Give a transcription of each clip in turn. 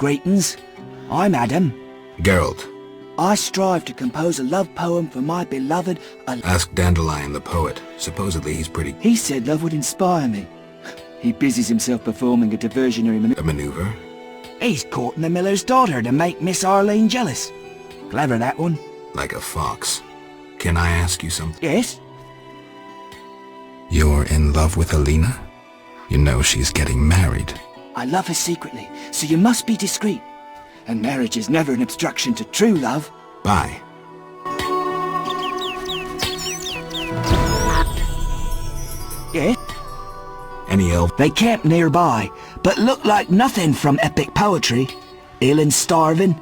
Greetings. I'm Adam. Geralt. I strive to compose a love poem for my beloved... Ask Dandelion the poet. Supposedly he's pretty... He said love would inspire me. He busies himself performing a diversionary A maneuver? He's courting the miller's daughter to make Miss Arlene jealous. Clever, that one. Like a fox. Can I ask you something? Yes? You're in love with Alina? You know she's getting married. I love her secretly, so you must be discreet. And marriage is never an obstruction to true love. Bye. Yes? Any elf? They camp nearby, but look like nothing from epic poetry. Ill and starving.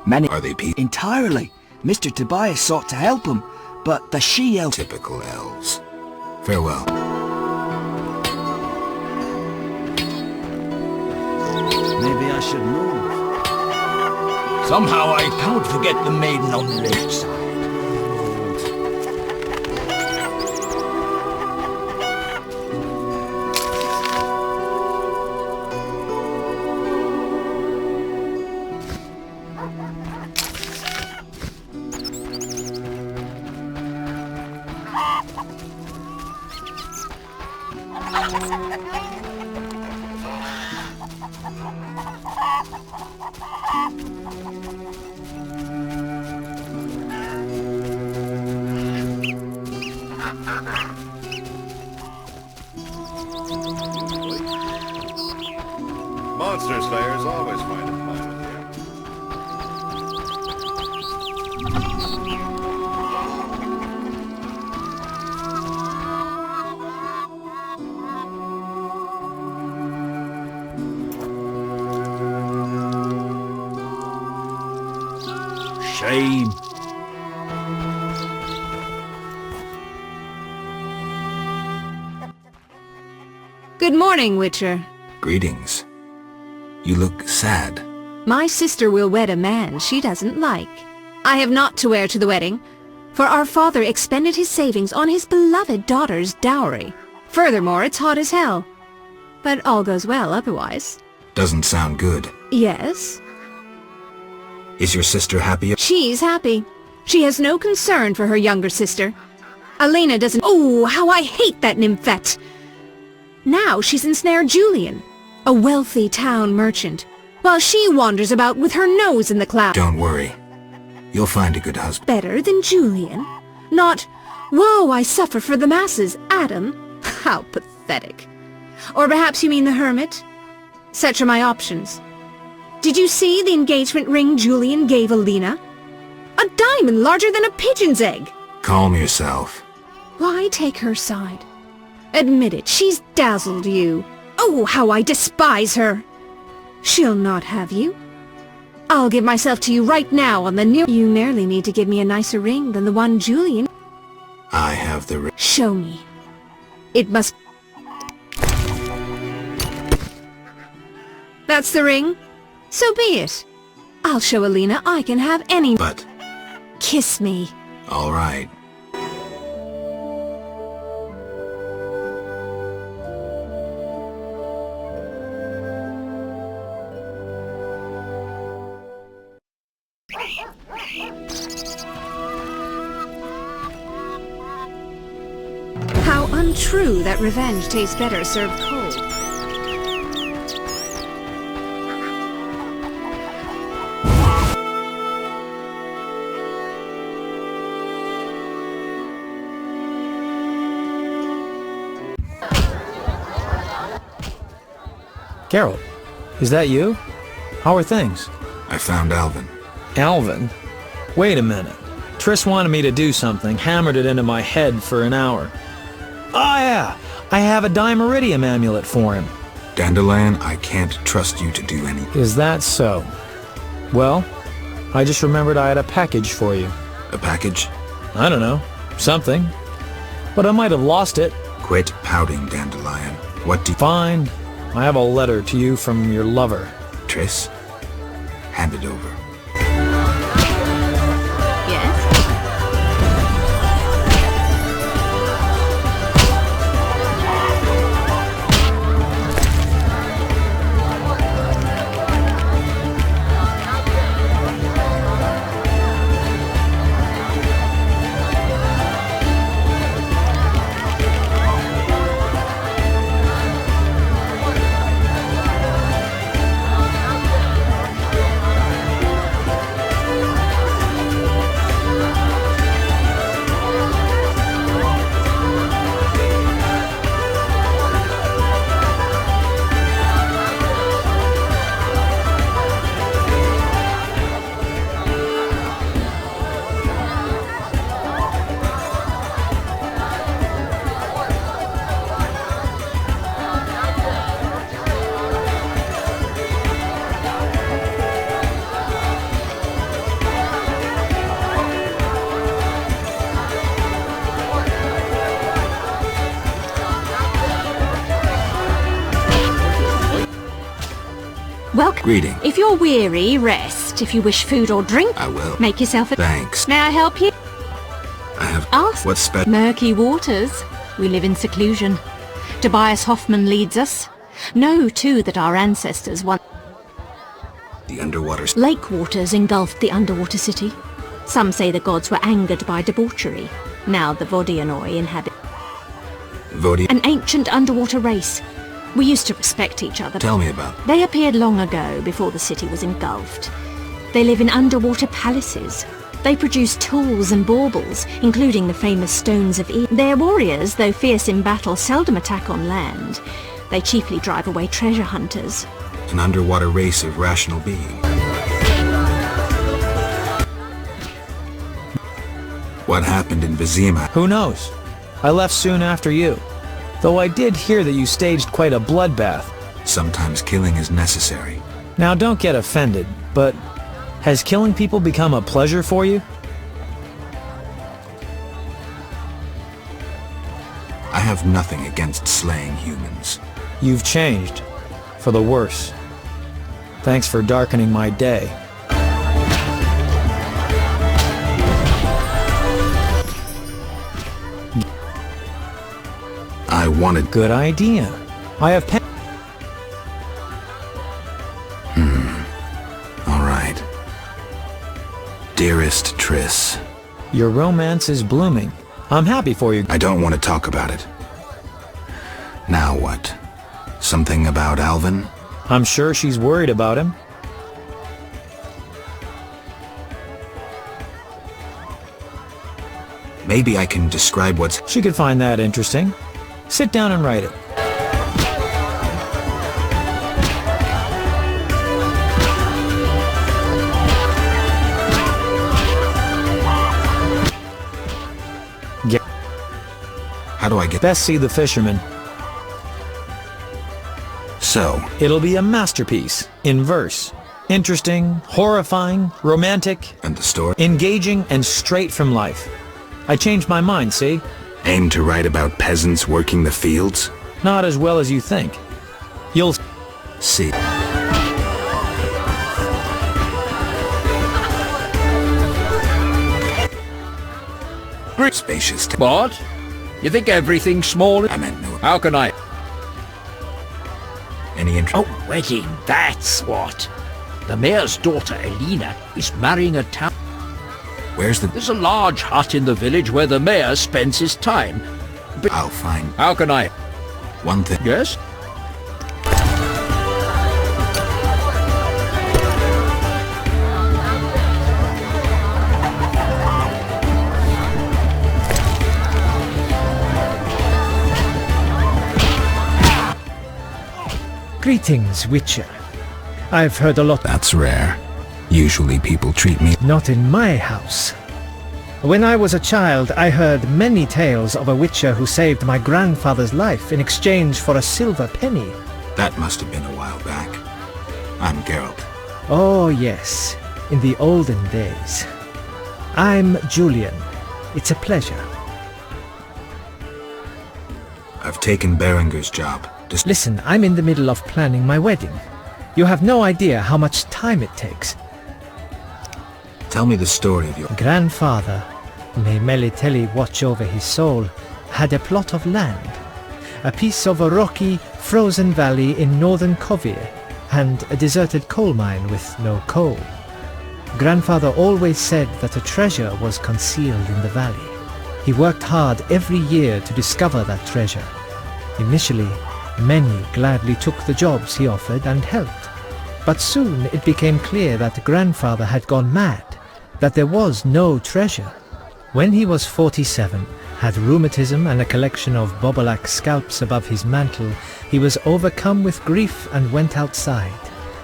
Many... Are they people? Entirely. Mr. Tobias sought to help them, but the she-elf... Typical elves. Farewell. Maybe I should move. Somehow I can't forget the maiden on the lakeside. Monster Slayers always find it fine with you. Shame. Good morning, Witcher. Greetings. You look sad. My sister will wed a man she doesn't like. I have naught to wear to the wedding, for our father expended his savings on his beloved daughter's dowry. Furthermore, it's hot as hell. But all goes well otherwise. Doesn't sound good. Yes? Is your sister happy? She's happy. She has no concern for her younger sister. Alina doesn't... Oh, how I hate that nymphette! Now she's ensnared Julian, a wealthy town merchant, while she wanders about with her nose in the clouds. Don't worry. You'll find a good husband. Better than Julian? Not, woe, I suffer for the masses, Adam? How pathetic. Or perhaps you mean the hermit? Such are my options. Did you see the engagement ring Julian gave Alina? A diamond larger than a pigeon's egg! Calm yourself. Why take her side? Admit it, she's dazzled you. Oh, how I despise her! She'll not have you. I'll give myself to you right now on the near... You merely need to give me a nicer ring than the one Julian... I have the ring. Show me. It must... That's the ring? So be it. I'll show Alina I can have any... But... Kiss me. All right. How untrue that revenge tastes better served cold. Geralt, is that you? How are things? I found Alvin. Alvin? Wait a minute. Triss wanted me to do something, hammered it into my head for an hour. Oh yeah, I have a Dimeridium amulet for him. Dandelion, I can't trust you to do anything. Is that so? Well, I just remembered I had a package for you. A package? I don't know, something. But I might have lost it. Quit pouting, Dandelion. What do you... Fine. I have a letter to you from your lover. Triss, hand it over. Yes? Welcome. Greeting. If you're weary, rest. If you wish food or drink, I will. make yourself a... Thanks. May I help you? I have... Ask. What's special? Murky waters. We live in seclusion. Tobias Hoffman leads us. Know, too, that our ancestors once... The underwater... Lake waters engulfed the underwater city. Some say the gods were angered by debauchery. Now the Vodianoi inhabit... An ancient underwater race. We used to respect each other. Tell me about... They appeared long ago, before the city was engulfed. They live in underwater palaces. They produce tools and baubles, including the famous stones of Eden. Their warriors, though fierce in battle, seldom attack on land. They chiefly drive away treasure hunters. An underwater race of rational beings. What happened in Vizima? Who knows? I left soon after you. Though I did hear that you staged quite a bloodbath. Sometimes killing is necessary. Now don't get offended, but has killing people become a pleasure for you? I have nothing against slaying humans. You've changed. For the worse. Thanks for darkening my day. I wanted... Good idea. I have pen... All right. Dearest Triss. Your romance is blooming. I'm happy for you. I don't want to talk about it. Now what? Something about Alvin? I'm sure she's worried about him. Maybe I can describe what's... She could find that interesting. Sit down and write it. How do I get... Best see the fisherman. So... It'll be a masterpiece, in verse. Interesting, horrifying, romantic, And the story? engaging, and straight from life. I changed my mind, see? Aim to write about peasants working the fields? Not as well as you think. You'll... See. Spacious... What? You think everything's small? I meant no... How can I... Any interest? Oh, wedding, that's what. The mayor's daughter, Elena, is marrying a town... Where's the... There's a large hut in the village where the mayor spends his time. But I'll find... how can I... One thing... Yes? Greetings, Witcher. I've heard a lot. That's rare. Usually people treat me... Not in my house. When I was a child, I heard many tales of a Witcher who saved my grandfather's life in exchange for a silver penny. That must have been a while back. I'm Geralt. Oh yes, in the olden days. I'm Julian. It's a pleasure. I've taken Berenger's job. Listen, I'm in the middle of planning my wedding. You have no idea how much time it takes. Tell me the story of your... Grandfather, may Melitele watch over his soul, had a plot of land. A piece of a rocky, frozen valley in northern Kovir, and a deserted coal mine with no coal. Grandfather always said that a treasure was concealed in the valley. He worked hard every year to discover that treasure. Initially, many gladly took the jobs he offered and helped. But soon it became clear that Grandfather had gone mad, that there was no treasure. When he was 47, had rheumatism and a collection of Bobolak scalps above his mantle, he was overcome with grief and went outside.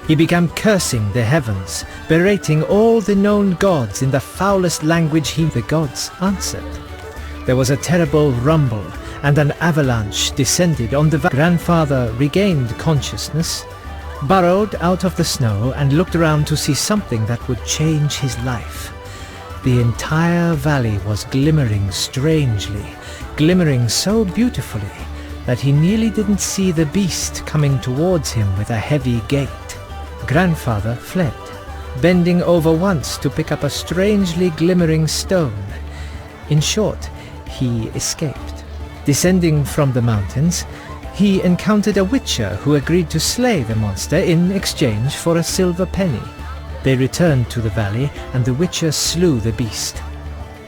He began cursing the heavens, berating all the known gods in the foulest language the gods answered. There was a terrible rumble, and an avalanche descended on the Grandfather regained consciousness, burrowed out of the snow and looked around to see something that would change his life. The entire valley was glimmering strangely, glimmering so beautifully that he nearly didn't see the beast coming towards him with a heavy gait. grandfather fled, bending over once to pick up a strangely glimmering stone. In short, he escaped. Descending from the mountains, he encountered a witcher who agreed to slay the monster in exchange for a silver penny. They returned to the valley, and the witcher slew the beast.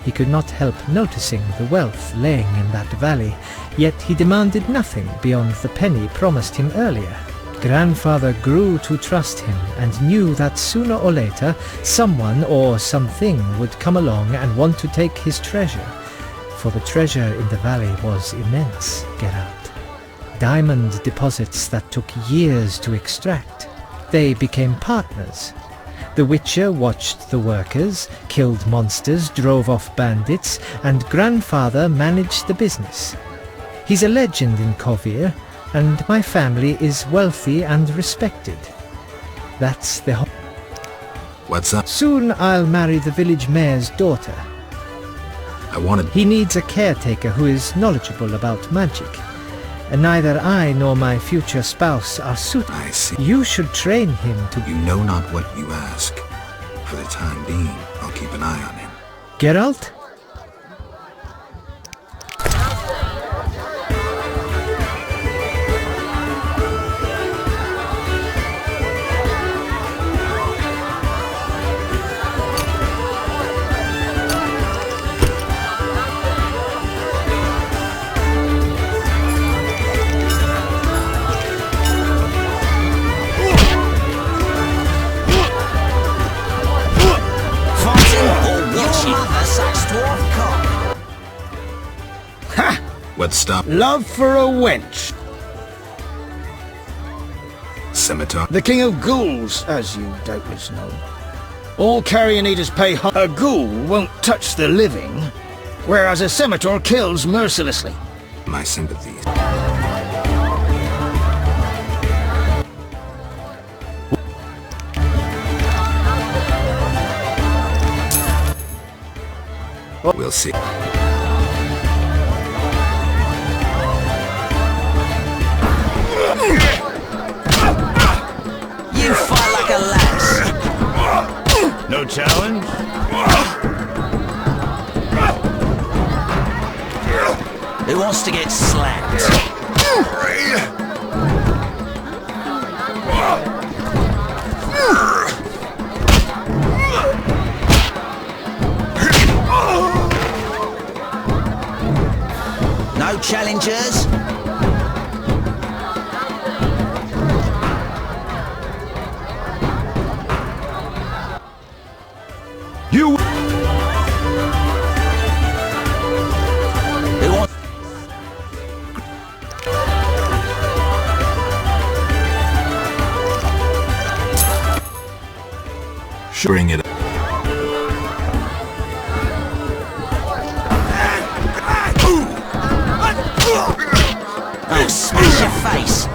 He could not help noticing the wealth laying in that valley, yet he demanded nothing beyond the penny promised him earlier. Grandfather grew to trust him and knew that sooner or later someone or something would come along and want to take his treasure, for the treasure in the valley was immense, Geralt. Diamond deposits that took years to extract. They became partners. The Witcher watched the workers, killed monsters, drove off bandits, and grandfather managed the business. He's a legend in Kovir, and my family is wealthy and respected. That's the whole... What's up? Soon I'll marry the village mayor's daughter. He needs a caretaker who is knowledgeable about magic. And neither I nor my future spouse are suitable. I see. You should train him to... You know not what you ask. For the time being, I'll keep an eye on him. Geralt? What's stop? Love for a wench. Scimitar? The king of ghouls, as you doubtless know. All carrion eaters pay a ghoul won't touch the living, whereas a scimitar kills mercilessly. My sympathies. We'll see. You fight like a lass. No challenge? Who wants to get slapped? No challengers? You... Who wants... Bring it up. Oh, smash your face!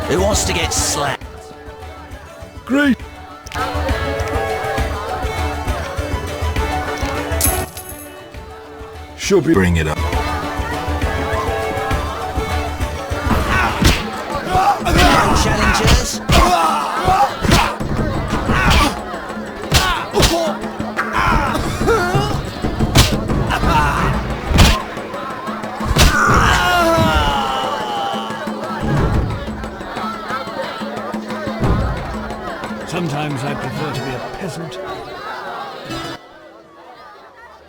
Who wants to get slapped? Great. She'll be... Bring it up. Challengers? Sometimes I prefer to be a peasant.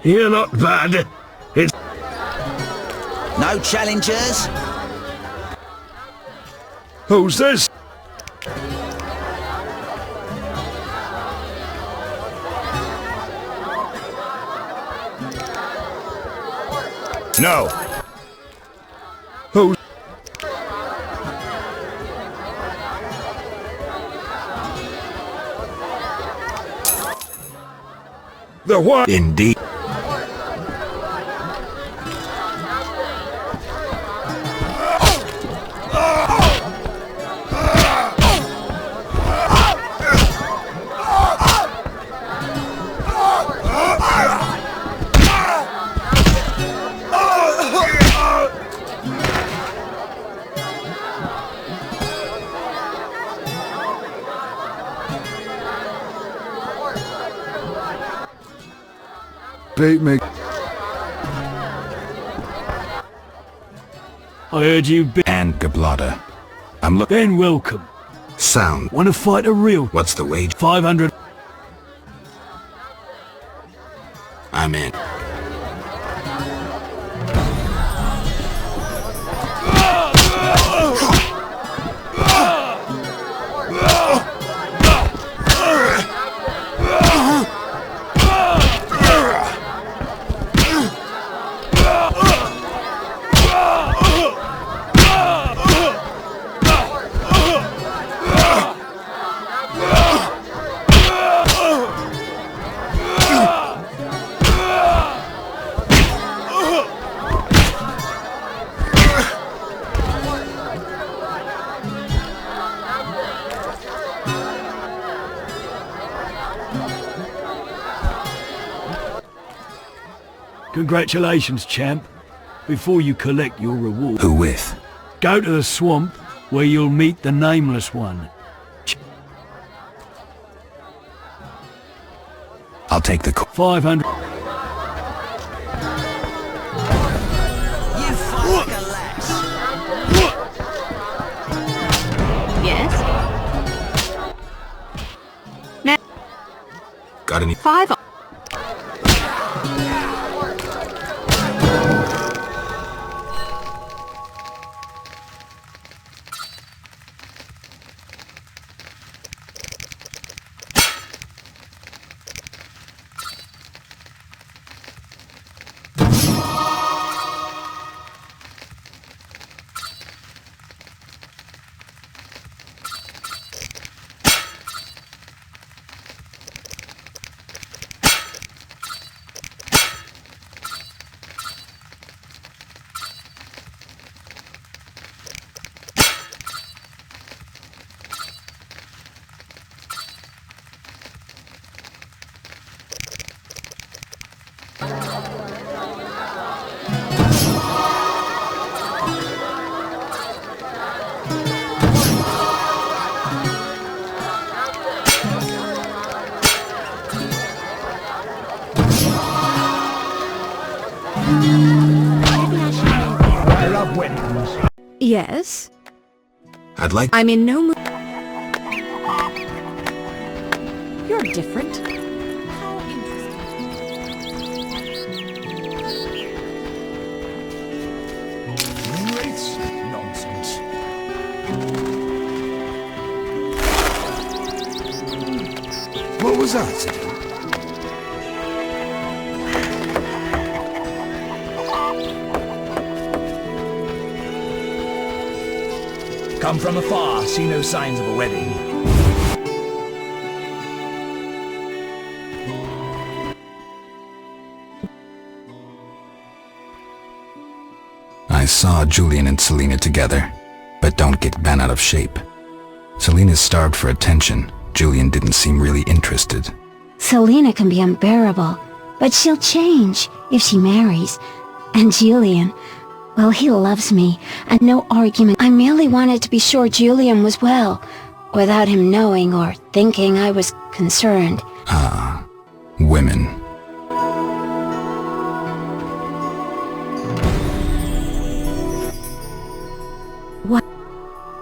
You're not bad. It's... No challengers? Who's this? No. Who? The what? Indeed. beat me. I heard you be... And Gablada. I'm looking. Then welcome. Sound. Want to fight a real... What's the wage? 500... I'm in. Congratulations, champ. Before you collect your reward, Who with? go to the swamp where you'll meet the Nameless One. I'll take the 500... You fight like a lass. Yes? Now, Got any? 5... Yes? I'd like. I'm in no mood. You're different. How interesting. Nonsense. What was that? Come from afar, see no signs of a wedding. I saw Julian and Selena together, but don't get bent out of shape. Selena's starved for attention. Julian didn't seem really interested. Selena can be unbearable, but she'll change if she marries. And Julian, well, he loves me, and no argument. I merely wanted to be sure Julian was well, without him knowing or thinking I was concerned. Ah, women. What?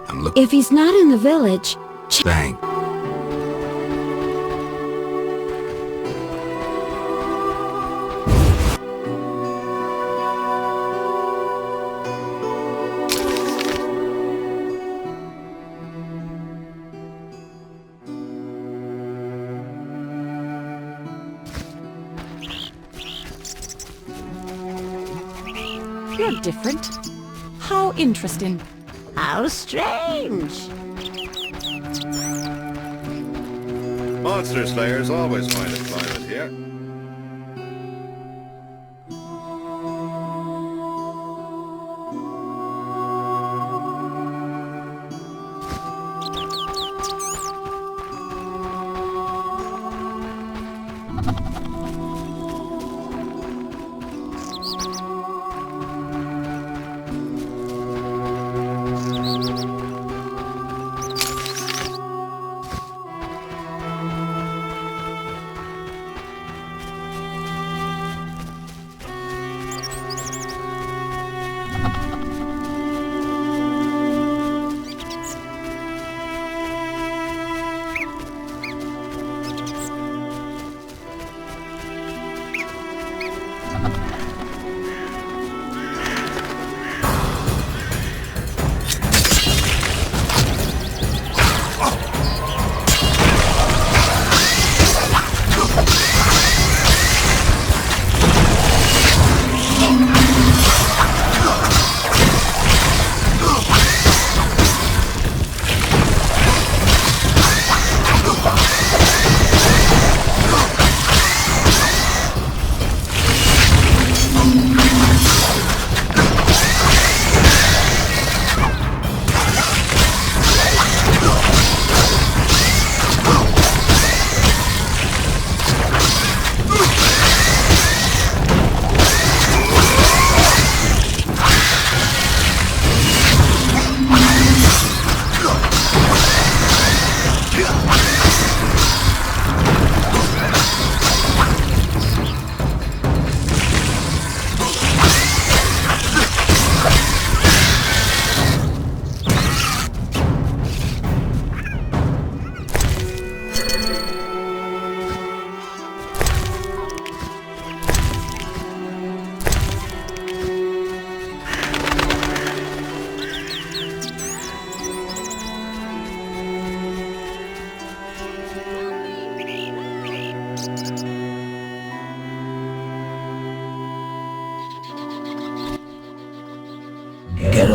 I'm looking. If he's not in the village... Bang. You're different. How interesting. How strange. Monster slayers always find employment here.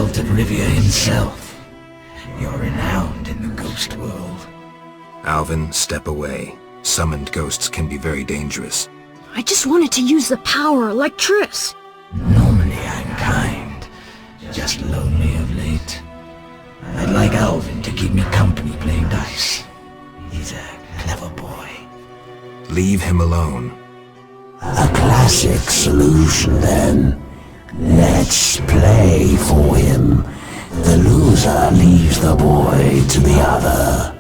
Geralt of Rivia himself. You're renowned in the ghost world. Alvin, step away. Summoned ghosts can be very dangerous. I just wanted to use the power like Triss. Normally I'm kind, just lonely of late. I'd like Alvin to keep me company playing dice. He's a clever boy. Leave him alone. A classic solution, then. Let's play for him. The loser leaves the boy to the other.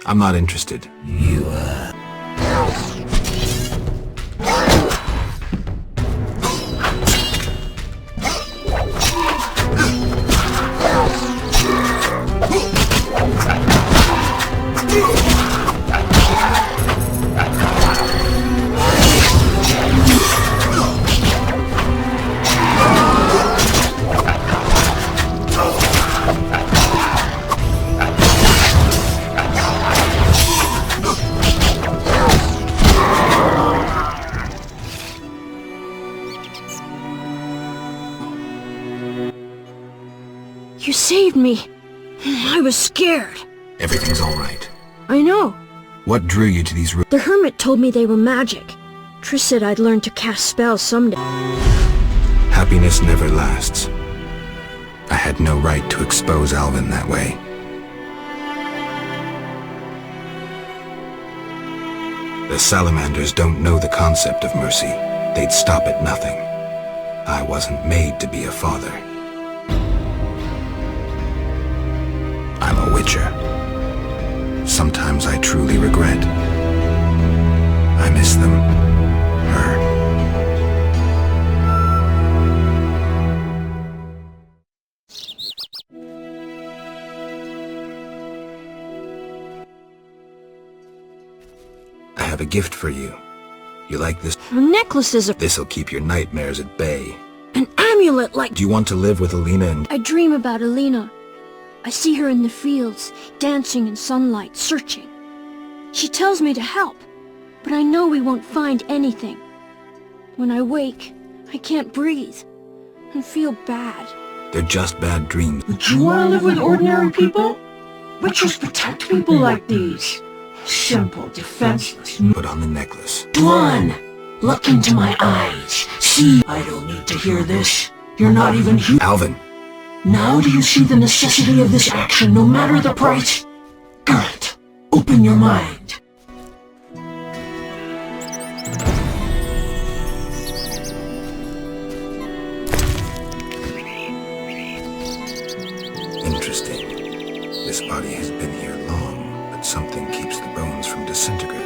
I'm not interested. You, You saved me. I was scared. Everything's all right. I know. What drew you to these rooms? The hermit told me they were magic. Triss said I'd learn to cast spells someday. Happiness never lasts. I had no right to expose Alvin that way. The salamanders don't know the concept of mercy. They'd stop at nothing. I wasn't made to be a father. I'm a witcher. Sometimes I truly regret. I miss them. Her. I have a gift for you. You like this? A necklace is This'll keep your nightmares at bay. an amulet like... Do you want to live with Alina and... I dream about Alina. I see her in the fields, dancing in sunlight, searching. She tells me to help, but I know we won't find anything. When I wake, I can't breathe and feel bad. They're just bad dreams. Do you want to live with ordinary people? Witchers protect people like these. Simple, defenseless. Put on the necklace. Dwan, look into my eyes. See, I don't need to hear this. You're not even human. Alvin. Now do you see the necessity of this action, no matter the price? Geralt, open your mind. Interesting. This body has been here long, but something keeps the bones from disintegrating.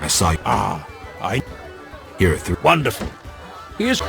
I saw you. I Here through. Wonderful. He is...